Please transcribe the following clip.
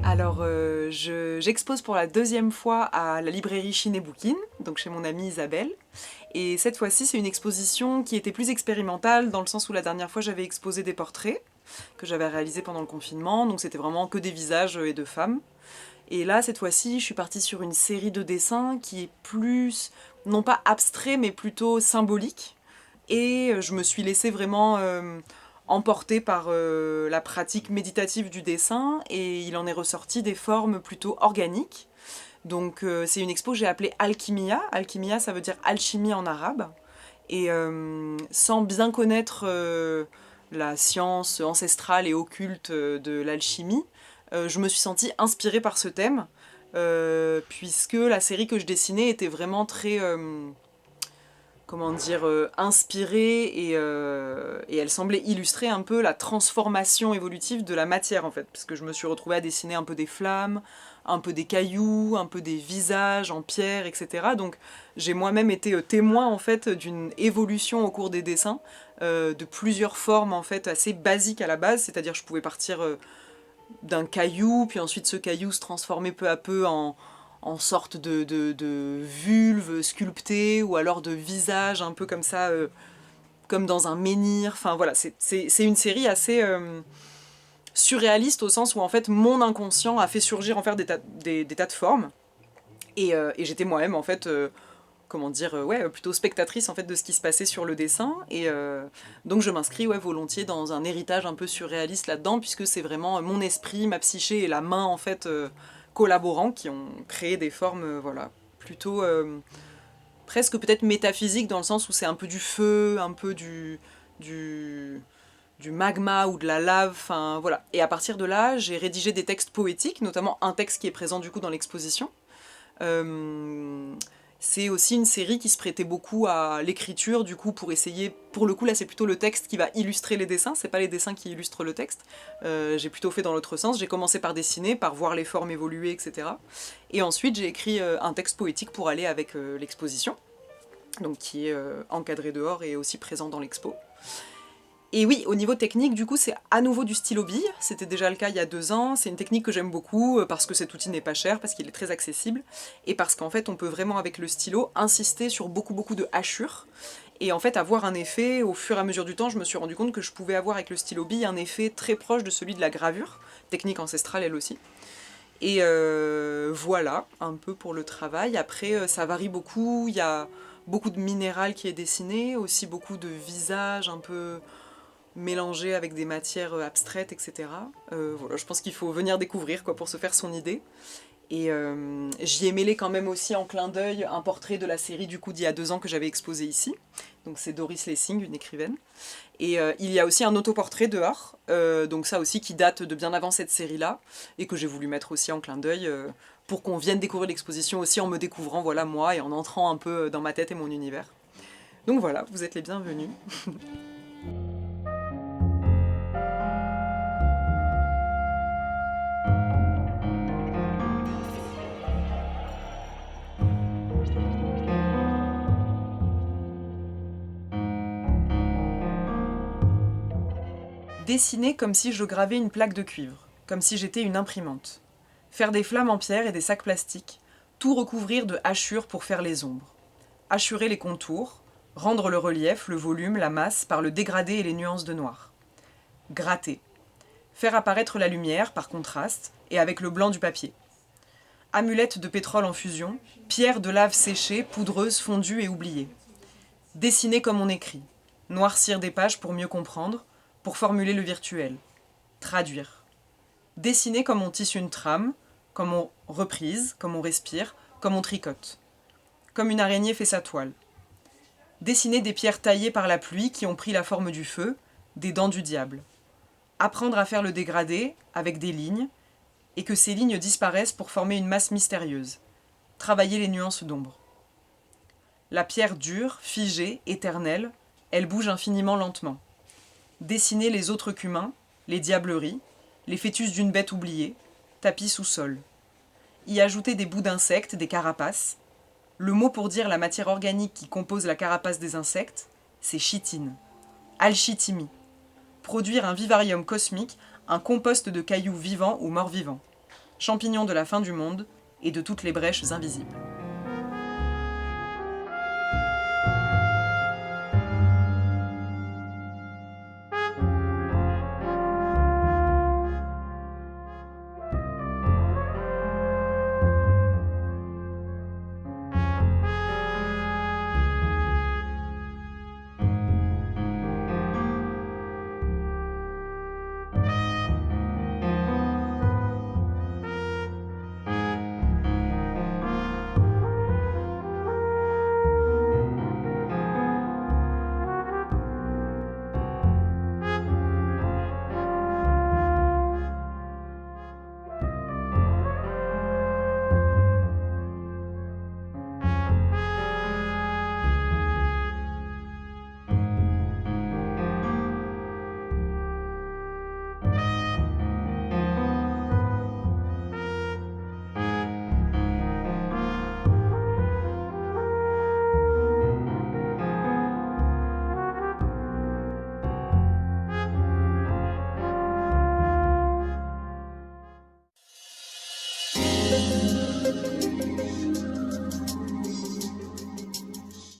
Alors, j'expose pour la deuxième fois à la librairie Chine et Bouquin, donc chez mon amie Isabelle. Et cette fois-ci, c'est une exposition qui était plus expérimentale, dans le sens où la dernière fois, j'avais exposé des portraits que j'avais réalisés pendant le confinement, donc c'était vraiment que des visages et de femmes. Et là, cette fois-ci, je suis partie sur une série de dessins qui est plus, non pas abstrait, mais plutôt symbolique. Et je me suis laissée vraiment emporter par la pratique méditative du dessin, et il en est ressorti des formes plutôt organiques. Donc c'est une expo que j'ai appelée Alchimia. Alchimia, ça veut dire alchimie en arabe. Et sans bien connaître la science ancestrale et occulte de l'alchimie, je me suis sentie inspirée par ce thème, puisque la série que je dessinais était vraiment très, comment dire, inspirée, et elle semblait illustrer un peu la transformation évolutive de la matière en fait, parce que je me suis retrouvée à dessiner un peu des flammes, un peu des cailloux, un peu des visages en pierre, etc. Donc j'ai moi-même été témoin en fait d'une évolution au cours des dessins, de plusieurs formes en fait assez basiques à la base, c'est-à-dire je pouvais partir d'un caillou, puis ensuite ce caillou se transformait peu à peu en sorte de vulve sculptée, ou alors de visage un peu comme ça, comme dans un menhir. Enfin voilà, c'est une série assez surréaliste, au sens où en fait mon inconscient a fait surgir en fait des tas de formes, et j'étais moi-même en fait comment dire, ouais, plutôt spectatrice en fait de ce qui se passait sur le dessin, et donc je m'inscris, ouais, volontiers dans un héritage un peu surréaliste là-dedans, puisque c'est vraiment mon esprit, ma psyché et la main en fait collaborant qui ont créé des formes, voilà, plutôt presque peut-être métaphysiques, dans le sens où c'est un peu du feu, un peu du, du magma ou de la lave, enfin voilà. Et à partir de là, j'ai rédigé des textes poétiques, notamment un texte qui est présent du coup dans l'exposition. Euh, c'est aussi une série qui se prêtait beaucoup à l'écriture, du coup, pour essayer. Pour le coup, là, c'est plutôt le texte qui va illustrer les dessins, c'est pas les dessins qui illustrent le texte. J'ai plutôt fait dans l'autre sens. J'ai commencé par dessiner, par voir les formes évoluer, etc. Et ensuite, j'ai écrit un texte poétique pour aller avec l'exposition, donc qui est encadré dehors et aussi présent dans l'expo. Et oui, au niveau technique, du coup, c'est à nouveau du stylo bille. C'était déjà le cas il y a 2 ans. C'est une technique que j'aime beaucoup parce que cet outil n'est pas cher, parce qu'il est très accessible, et parce qu'en fait, on peut vraiment, avec le stylo, insister sur beaucoup de hachures, et en fait avoir un effet. Au fur et à mesure du temps, je me suis rendu compte que je pouvais avoir avec le stylo bille un effet très proche de celui de la gravure, technique ancestrale elle aussi. Et voilà, un peu pour le travail. Après, ça varie beaucoup. Il y a beaucoup de minéral qui est dessiné, aussi beaucoup de visages un peu mélangé avec des matières abstraites, etc. Voilà, je pense qu'il faut venir découvrir quoi, pour se faire son idée. Et j'y ai mêlé quand même aussi en clin d'œil un portrait de la série du coup d'il y a 2 ans que j'avais exposé ici. Donc c'est Doris Lessing, une écrivaine. Et il y a aussi un autoportrait dehors, donc ça aussi qui date de bien avant cette série-là, et que j'ai voulu mettre aussi en clin d'œil pour qu'on vienne découvrir l'exposition aussi en me découvrant, voilà, moi, et en entrant un peu dans ma tête et mon univers. Donc voilà, vous êtes les bienvenus. Dessiner comme si je gravais une plaque de cuivre, comme si j'étais une imprimante. Faire des flammes en pierre et des sacs plastiques, tout recouvrir de hachures pour faire les ombres. Hachurer les contours, rendre le relief, le volume, la masse par le dégradé et les nuances de noir. Gratter. Faire apparaître la lumière, par contraste, et avec le blanc du papier. Amulette de pétrole en fusion, pierre de lave séchée, poudreuse, fondue et oubliée. Dessiner comme on écrit. Noircir des pages pour mieux comprendre, pour formuler le virtuel. Traduire. Dessiner comme on tisse une trame, comme on reprise, comme on respire, comme on tricote. Comme une araignée fait sa toile. Dessiner des pierres taillées par la pluie qui ont pris la forme du feu, des dents du diable. Apprendre à faire le dégradé avec des lignes, et que ces lignes disparaissent pour former une masse mystérieuse. Travailler les nuances d'ombre. La pierre dure, figée, éternelle, elle bouge infiniment lentement. Dessiner les autres qu'humains, les diableries, les fœtus d'une bête oubliée, tapis sous sol. Y ajouter des bouts d'insectes, des carapaces. Le mot pour dire la matière organique qui compose la carapace des insectes, c'est chitine. Alchithymie. Produire un vivarium cosmique, un compost de cailloux vivants ou morts-vivants. Champignons de la fin du monde et de toutes les brèches invisibles.